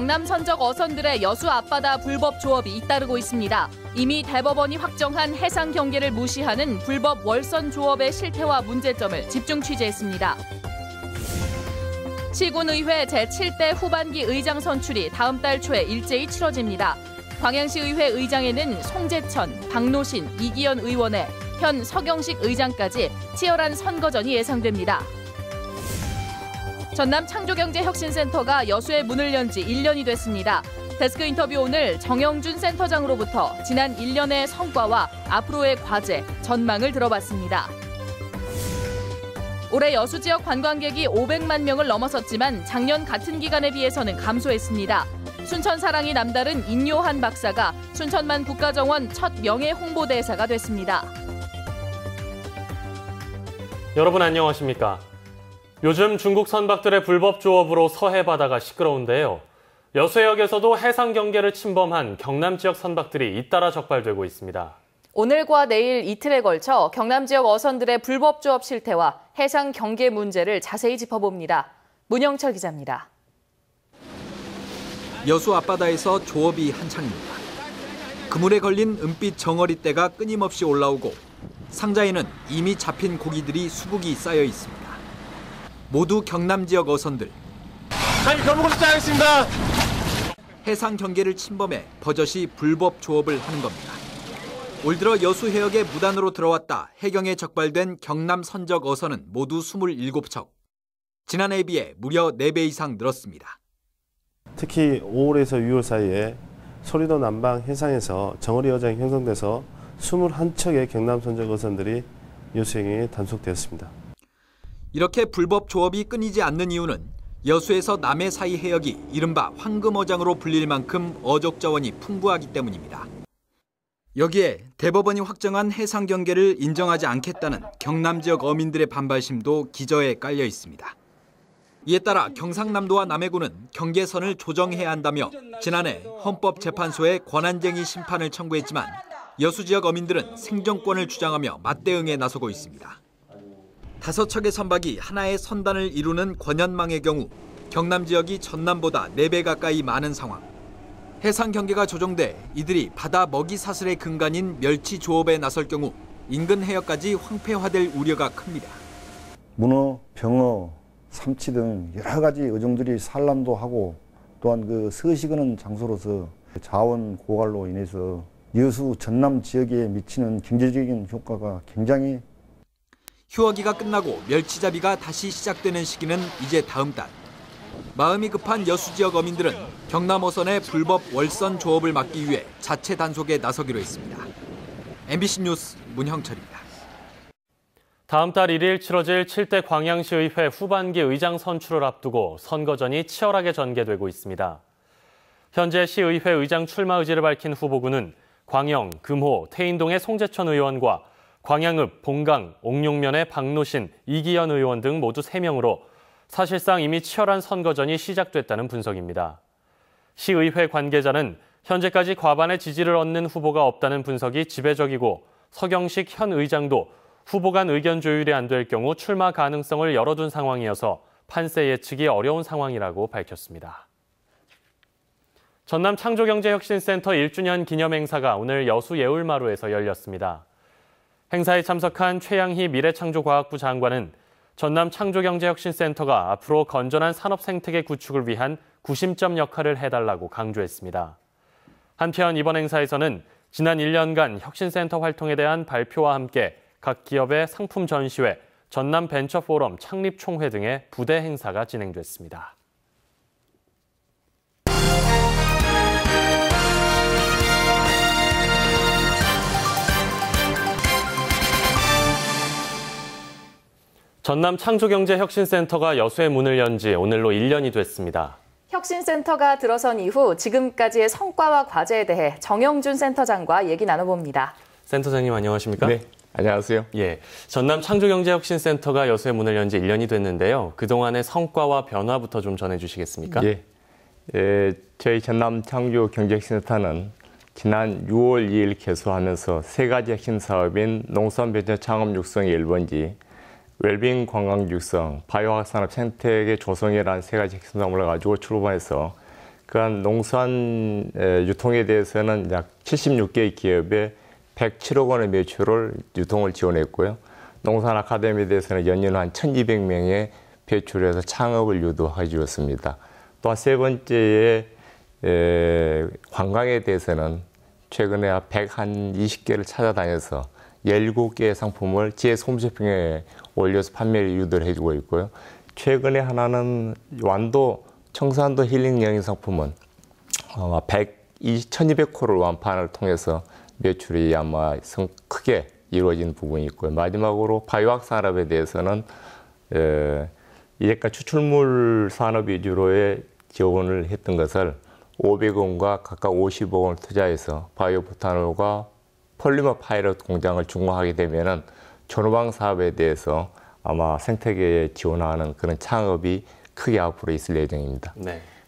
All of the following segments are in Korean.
경남 선적 어선들의 여수 앞바다 불법 조업이 잇따르고 있습니다. 이미 대법원이 확정한 해상 경계를 무시하는 불법 월선 조업의 실태와 문제점을 집중 취재했습니다. 시군의회 제7대 후반기 의장 선출이 다음 달 초에 일제히 치러집니다. 광양시의회 의장에는 송재천, 박노신, 이기현 의원에 현 서경식 의장까지 치열한 선거전이 예상됩니다. 전남 창조경제혁신센터가 여수에 문을 연 지 1년이 됐습니다. 데스크 인터뷰 오늘 정영준 센터장으로부터 지난 1년의 성과와 앞으로의 과제, 전망을 들어봤습니다. 올해 여수 지역 관광객이 500만 명을 넘어섰지만 작년 같은 기간에 비해서는 감소했습니다. 순천 사랑이 남다른 인요한 박사가 순천만 국가정원 첫 명예 홍보대사가 됐습니다. 여러분 안녕하십니까? 요즘 중국 선박들의 불법 조업으로 서해 바다가 시끄러운데요. 여수해역에서도 해상 경계를 침범한 경남 지역 선박들이 잇따라 적발되고 있습니다. 오늘과 내일 이틀에 걸쳐 경남 지역 어선들의 불법 조업 실태와 해상 경계 문제를 자세히 짚어봅니다. 문영철 기자입니다. 여수 앞바다에서 조업이 한창입니다. 그물에 걸린 은빛 정어리떼가 끊임없이 올라오고 상자에는 이미 잡힌 고기들이 수북이 쌓여 있습니다. 모두 경남 지역 어선들. 거북을 숫자하겠습니다. 해상 경계를 침범해 버젓이 불법 조업을 하는 겁니다. 올 들어 여수 해역에 무단으로 들어왔다 해경에 적발된 경남 선적 어선은 모두 27척. 지난해에 비해 무려 4배 이상 늘었습니다. 특히 5월에서 6월 사이에 소리도 남방 해상에서 정어리 여장이 형성돼서 21척의 경남 선적 어선들이 여수해경에 단속되었습니다. 이렇게 불법 조업이 끊이지 않는 이유는 여수에서 남해 사이 해역이 이른바 황금어장으로 불릴 만큼 어족 자원이 풍부하기 때문입니다. 여기에 대법원이 확정한 해상 경계를 인정하지 않겠다는 경남 지역 어민들의 반발심도 기저에 깔려 있습니다. 이에 따라 경상남도와 남해군은 경계선을 조정해야 한다며 지난해 헌법재판소에 권한쟁의 심판을 청구했지만 여수 지역 어민들은 생존권을 주장하며 맞대응에 나서고 있습니다. 5척의 선박이 하나의 선단을 이루는 권연망의 경우 경남 지역이 전남보다 4배 가까이 많은 상황. 해상 경계가 조정돼 이들이 바다 먹이 사슬의 근간인 멸치 조업에 나설 경우 인근 해역까지 황폐화될 우려가 큽니다. 문어, 병어, 삼치 등 여러 가지 어종들이 산란도 하고 또한 그 서식하는 장소로서 자원 고갈로 인해서 여수 전남 지역에 미치는 경제적인 효과가 굉장히 휴어기가 끝나고 멸치잡이가 다시 시작되는 시기는 이제 다음 달. 마음이 급한 여수 지역 어민들은 경남 어선의 불법 월선 조업을 막기 위해 자체 단속에 나서기로 했습니다. MBC 뉴스 문형철입니다. 다음 달 1일 치러질 7대 광양시의회 후반기 의장 선출을 앞두고 선거전이 치열하게 전개되고 있습니다. 현재 시의회 의장 출마 의지를 밝힌 후보군은 광영, 금호, 태인동의 송재천 의원과 광양읍, 봉강, 옥룡면의 박노신, 이기현 의원 등 모두 3명으로 사실상 이미 치열한 선거전이 시작됐다는 분석입니다. 시의회 관계자는 현재까지 과반의 지지를 얻는 후보가 없다는 분석이 지배적이고 서경식 현 의장도 후보 간 의견 조율이 안 될 경우 출마 가능성을 열어둔 상황이어서 판세 예측이 어려운 상황이라고 밝혔습니다. 전남 창조경제혁신센터 1주년 기념행사가 오늘 여수 예울마루에서 열렸습니다. 행사에 참석한 최양희 미래창조과학부 장관은 전남 창조경제혁신센터가 앞으로 건전한 산업 생태계 구축을 위한 구심점 역할을 해달라고 강조했습니다. 한편 이번 행사에서는 지난 1년간 혁신센터 활동에 대한 발표와 함께 각 기업의 상품 전시회, 전남 벤처 포럼 창립 총회 등의 부대 행사가 진행됐습니다. 전남 창조경제혁신센터가 여수에 문을 연 지 오늘로 1년이 됐습니다. 혁신센터가 들어선 이후 지금까지의 성과와 과제에 대해 정영준 센터장과 얘기 나눠봅니다. 센터장님 안녕하십니까? 네, 안녕하세요. 예, 전남 창조경제혁신센터가 여수에 문을 연 지 1년이 됐는데요. 그동안의 성과와 변화부터 좀 전해주시겠습니까? 저희 전남 창조경제혁신센터는 지난 6월 2일 개소하면서 3가지 핵심 사업인 농산벤처 창업 육성의 1번지, 웰빙 관광 육성, 바이오학 산업 생태계 조성이라는 3가지 핵심 사업을 가지고 출범해서 그러니까 농수산 유통에 대해서는 약 76개의 기업에 107억 원의 매출을 유통을 지원했고요. 농산 아카데미에 대해서는 연연 한 1,200명의 배출해서 창업을 유도해 주었습니다. 또한 세 번째에 관광에 대해서는 최근에 120개를 찾아다녀서 17개의 상품을 GS 홈쇼핑에 올려서 판매를 유도를 해주고 있고요. 최근에 하나는 완도 청산도 힐링 여행 상품은 1,200호를 완판을 통해서 매출이 아마 크게 이루어진 부분이 있고요. 마지막으로 바이오학 산업에 대해서는 이제까지 추출물 산업 위주로의 지원을 했던 것을 500원과 각각 50억 원을 투자해서 바이오부탄올과 폴리머 파일럿 공장을 준공하게 되면은 전후방 사업에 대해서 아마 생태계에 지원하는 그런 창업이 크게 앞으로 있을 예정입니다.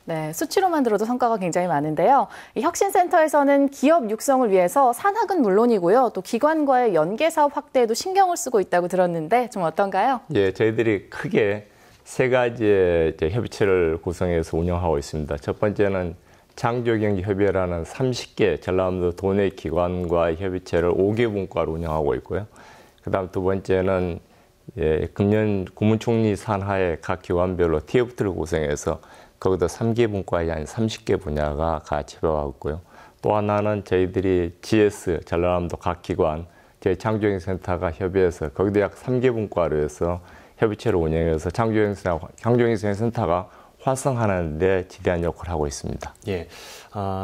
네, 수치로만 들어도 성과가 굉장히 많은데요. 이 혁신센터에서는 기업 육성을 위해서 산학은 물론이고요. 또 기관과의 연계 사업 확대에도 신경을 쓰고 있다고 들었는데 좀 어떤가요? 예, 저희들이 크게 세 가지의 협의체를 구성해서 운영하고 있습니다. 첫 번째는 창조경제협의회라는 30개 전라남도 도내 기관과 협의체를 5개 분과로 운영하고 있고요. 그다음 두 번째는 금년 국무총리 산하에 각 기관별로 TFT를 구성해서 거기도 3개 분과에 한 30개 분야가 같이 배워가고 있고요. 또 하나는 저희들이 GS 전라남도 각 기관 창조경제센터가 협의해서 거기도 약 3개 분과로 해서 협의체를 운영해서 창조경제센터가 활성화하는 데 지대한 역할을 하고 있습니다. 예,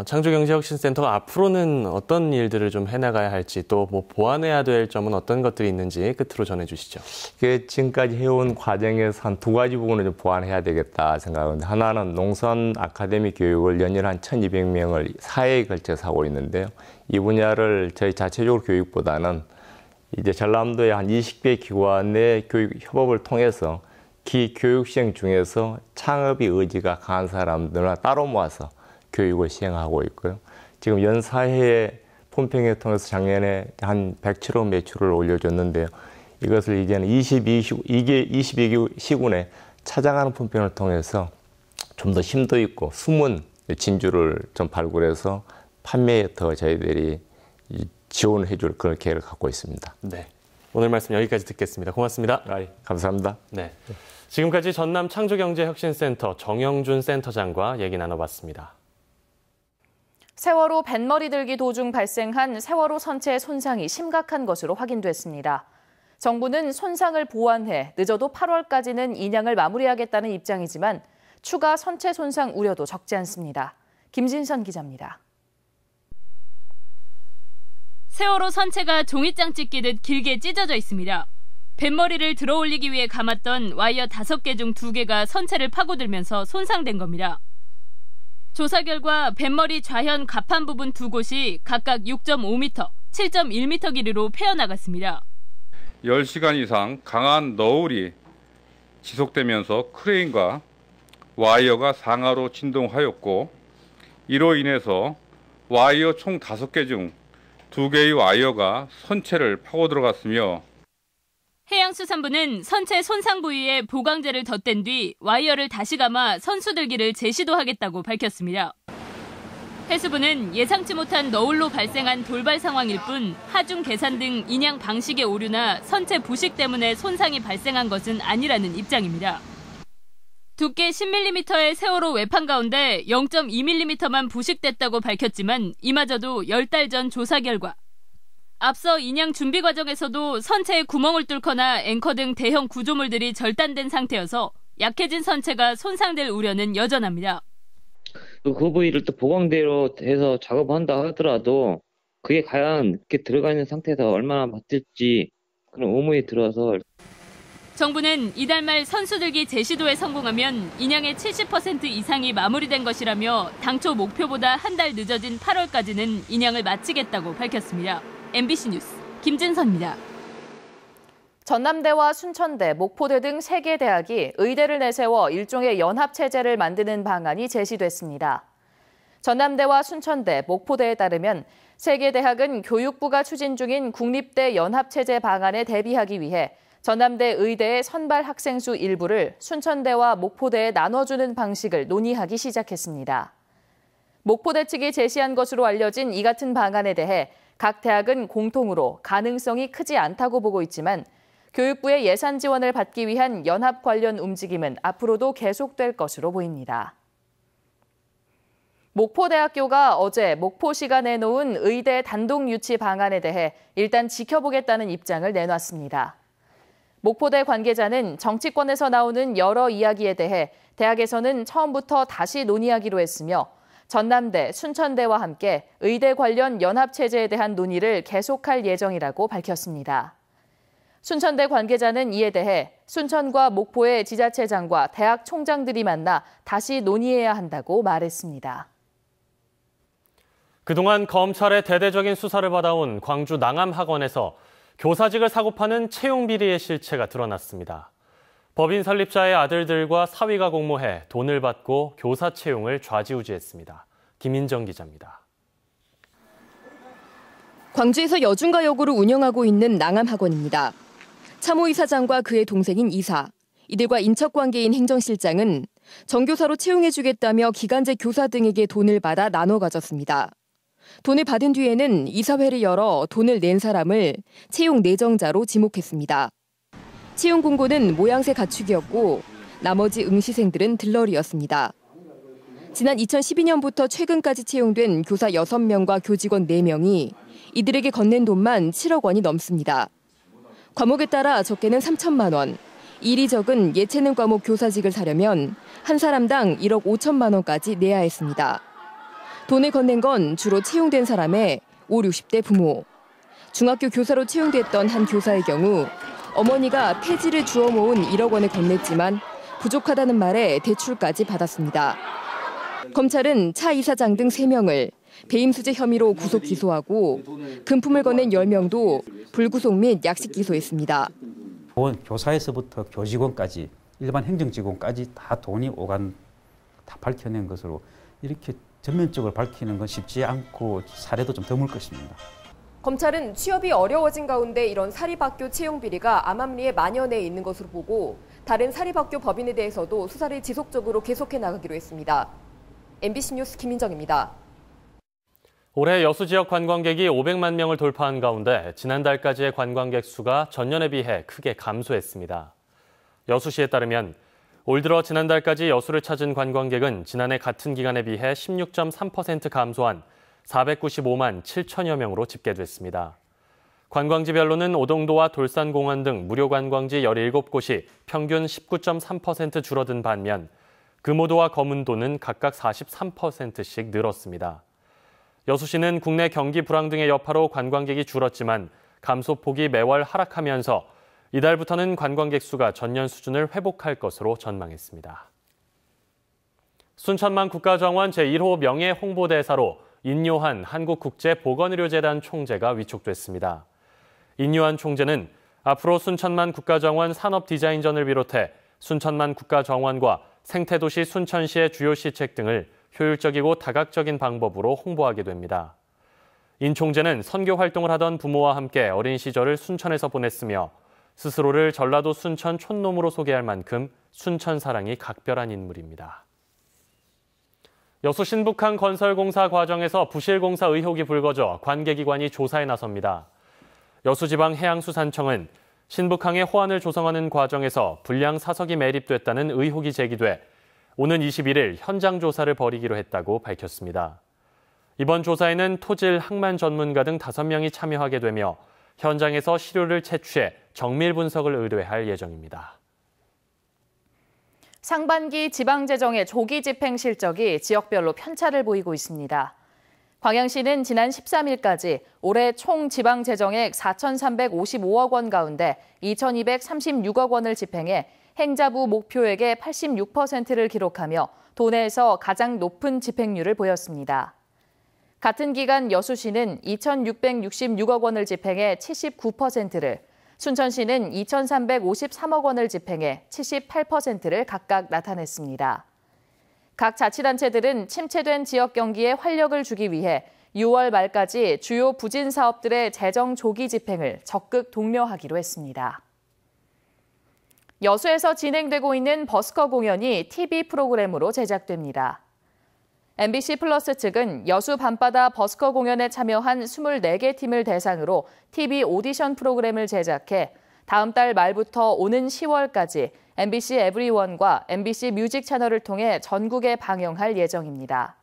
창조경제혁신센터가 앞으로는 어떤 일들을 좀 해나가야 할지 또 뭐 보완해야 될 점은 어떤 것들이 있는지 끝으로 전해주시죠. 지금까지 해온 과정에서 한 두 가지 부분을 좀 보완해야 되겠다 생각하는데 하나는 농산 아카데미 교육을 연일 한 1,200명을 4회에 걸쳐서 하고 있는데요. 이 분야를 저희 자체적으로 교육보다는 이제 전남도의 한 20개 기관의 교육 협업을 통해서 기교육 시행 중에서 창업의 의지가 강한 사람들을 따로 모아서 교육을 시행하고 있고요. 지금 연 4회의 폼페이를 통해서 작년에 한 107억 매출을 올려줬는데요. 이것을 이제는 22기 시군에 찾아가는 폼페이를 통해서 좀 더 심도 있고 숨은 진주를 좀 발굴해서 판매에 더 저희들이 지원을 해줄 그런 계획을 갖고 있습니다. 네, 오늘 말씀 여기까지 듣겠습니다. 고맙습니다. 감사합니다. 네, 지금까지 전남 창조경제혁신센터 정영준 센터장과 얘기 나눠봤습니다. 세월호 뱃머리 들기 도중 발생한 세월호 선체 손상이 심각한 것으로 확인됐습니다. 정부는 손상을 보완해 늦어도 8월까지는 인양을 마무리하겠다는 입장이지만 추가 선체 손상 우려도 적지 않습니다. 김진선 기자입니다. 세월호 선체가 종이장 찢기듯 길게 찢어져 있습니다. 뱃머리를 들어올리기 위해 감았던 와이어 5개 중 2개가 선체를 파고들면서 손상된 겁니다. 조사 결과 뱃머리 좌현 가판 부분 2곳이 각각 6.5m, 7.1m 길이로 패어나갔습니다. 10시간 이상 강한 너울이 지속되면서 크레인과 와이어가 상하로 진동하였고 이로 인해서 와이어 총 5개 중 2개의 와이어가 선체를 파고 들어갔으며 해양수산부는 선체 손상 부위에 보강제를 덧댄 뒤 와이어를 다시 감아 선수들기를 재시도하겠다고 밝혔습니다. 해수부는 예상치 못한 너울로 발생한 돌발 상황일 뿐 하중 계산 등 인양 방식의 오류나 선체 부식 때문에 손상이 발생한 것은 아니라는 입장입니다. 두께 10mm의 세월호 외판 가운데 0.2mm만 부식됐다고 밝혔지만 이마저도 10달 전 조사 결과 앞서 인양 준비 과정에서도 선체에 구멍을 뚫거나 앵커 등 대형 구조물들이 절단된 상태여서 약해진 선체가 손상될 우려는 여전합니다. 그 부위를 또 보강대로 해서 작업한다 하더라도 그게 과연 이렇게 들어가 있는 상태에서 얼마나 맞을지 그런 의문이 들어서 정부는 이달 말 선수들기 재시도에 성공하면 인양의 70% 이상이 마무리된 것이라며 당초 목표보다 한 달 늦어진 8월까지는 인양을 마치겠다고 밝혔습니다. MBC 뉴스 김진선입니다. 전남대와 순천대, 목포대 등 3개 대학이 의대를 내세워 일종의 연합체제를 만드는 방안이 제시됐습니다. 전남대와 순천대, 목포대에 따르면 3개 대학은 교육부가 추진 중인 국립대 연합체제 방안에 대비하기 위해 전남대 의대의 선발 학생 수 일부를 순천대와 목포대에 나눠주는 방식을 논의하기 시작했습니다. 목포대 측이 제시한 것으로 알려진 이 같은 방안에 대해 각 대학은 공통으로 가능성이 크지 않다고 보고 있지만 교육부의 예산 지원을 받기 위한 연합 관련 움직임은 앞으로도 계속될 것으로 보입니다. 목포대학교가 어제 목포시가 내놓은 의대 단독 유치 방안에 대해 일단 지켜보겠다는 입장을 내놨습니다. 목포대 관계자는 정치권에서 나오는 여러 이야기에 대해 대학에서는 처음부터 다시 논의하기로 했으며 전남대, 순천대와 함께 의대 관련 연합체제에 대한 논의를 계속할 예정이라고 밝혔습니다. 순천대 관계자는 이에 대해 순천과 목포의 지자체장과 대학 총장들이 만나 다시 논의해야 한다고 말했습니다. 그동안 검찰의 대대적인 수사를 받아온 광주 낭암학원에서 교사직을 사고 파는 채용 비리의 실체가 드러났습니다. 법인 설립자의 아들들과 사위가 공모해 돈을 받고 교사 채용을 좌지우지했습니다. 김인정 기자입니다. 광주에서 여중과역으로 운영하고 있는 낭암학원입니다. 참호 이사장과 그의 동생인 이사, 이들과 인척관계인 행정실장은 정교사로 채용해주겠다며 기간제 교사 등에게 돈을 받아 나눠 가졌습니다. 돈을 받은 뒤에는 이사회를 열어 돈을 낸 사람을 채용 내정자로 지목했습니다. 채용 공고는 모양새 갖추기였고 나머지 응시생들은 들러리였습니다. 지난 2012년부터 최근까지 채용된 교사 6명과 교직원 4명이 이들에게 건넨 돈만 7억 원이 넘습니다. 과목에 따라 적게는 3천만 원, 일이 적은 예체능 과목 교사직을 사려면 한 사람당 1억 5천만 원까지 내야 했습니다. 돈을 건넨 건 주로 채용된 사람의 50, 60대 부모. 중학교 교사로 채용됐던 한 교사의 경우 어머니가 폐지를 주워 모은 1억 원을 건넸지만 부족하다는 말에 대출까지 받았습니다. 검찰은 차 이사장 등 3명을 배임수재 혐의로 구속 기소하고 금품을 건넨 10명도 불구속 및 약식 기소했습니다. 교사에서부터 교직원까지 일반 행정직원까지 다 돈이 오간 다 밝혀낸 것으로 이렇게 전면적으로 밝히는 건 쉽지 않고 사례도 좀 드물 것입니다. 검찰은 취업이 어려워진 가운데 이런 사립학교 채용 비리가 암암리에 만연해 있는 것으로 보고 다른 사립학교 법인에 대해서도 수사를 지속적으로 계속해 나가기로 했습니다. MBC 뉴스 김민정입니다. 올해 여수 지역 관광객이 500만 명을 돌파한 가운데 지난달까지의 관광객 수가 전년에 비해 크게 감소했습니다. 여수시에 따르면 올 들어 지난달까지 여수를 찾은 관광객은 지난해 같은 기간에 비해 16.3% 감소한 495만 7천여 명으로 집계됐습니다. 관광지별로는 오동도와 돌산공원 등 무료 관광지 17곳이 평균 19.3% 줄어든 반면 금오도와 거문도는 각각 43%씩 늘었습니다. 여수시는 국내 경기 불황 등의 여파로 관광객이 줄었지만 감소폭이 매월 하락하면서 이달부터는 관광객 수가 전년 수준을 회복할 것으로 전망했습니다. 순천만 국가정원 제1호 명예홍보대사로 인요한 한국국제보건의료재단 총재가 위촉됐습니다. 인요한 총재는 앞으로 순천만 국가정원 산업디자인전을 비롯해 순천만 국가정원과 생태도시 순천시의 주요 시책 등을 효율적이고 다각적인 방법으로 홍보하게 됩니다. 인 총재는 선교 활동을 하던 부모와 함께 어린 시절을 순천에서 보냈으며 스스로를 전라도 순천 촌놈으로 소개할 만큼 순천 사랑이 각별한 인물입니다. 여수 신북항 건설공사 과정에서 부실공사 의혹이 불거져 관계기관이 조사에 나섭니다. 여수지방해양수산청은 신북항의 호안을 조성하는 과정에서 불량 사석이 매립됐다는 의혹이 제기돼 오는 21일 현장 조사를 벌이기로 했다고 밝혔습니다. 이번 조사에는 토질, 항만 전문가 등 5명이 참여하게 되며 현장에서 시료를 채취해 정밀 분석을 의뢰할 예정입니다. 상반기 지방재정의 조기 집행 실적이 지역별로 편차를 보이고 있습니다. 광양시는 지난 13일까지 올해 총 지방재정액 4,355억 원 가운데 2,236억 원을 집행해 행자부 목표액의 86%를 기록하며 도내에서 가장 높은 집행률을 보였습니다. 같은 기간 여수시는 2,666억 원을 집행해 79%를, 순천시는 2,353억 원을 집행해 78%를 각각 나타냈습니다. 각 자치단체들은 침체된 지역 경기에 활력을 주기 위해 6월 말까지 주요 부진 사업들의 재정 조기 집행을 적극 독려하기로 했습니다. 여수에서 진행되고 있는 버스커 공연이 TV 프로그램으로 제작됩니다. MBC 플러스 측은 여수 밤바다 버스커 공연에 참여한 24개 팀을 대상으로 TV 오디션 프로그램을 제작해 다음 달 말부터 오는 10월까지 MBC 에브리원과 MBC 뮤직 채널을 통해 전국에 방영할 예정입니다.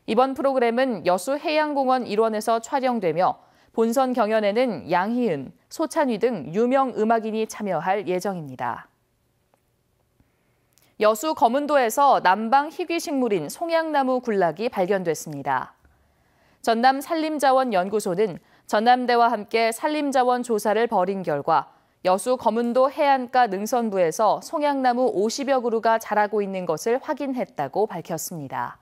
이번 프로그램은 여수 해양공원 일원에서 촬영되며 본선 경연에는 양희은, 소찬휘 등 유명 음악인이 참여할 예정입니다. 여수 거문도에서 남방 희귀식물인 송양나무 군락이 발견됐습니다. 전남 산림자원연구소는 전남대와 함께 산림자원 조사를 벌인 결과 여수 거문도 해안가 능선부에서 송양나무 50여 그루가 자라고 있는 것을 확인했다고 밝혔습니다.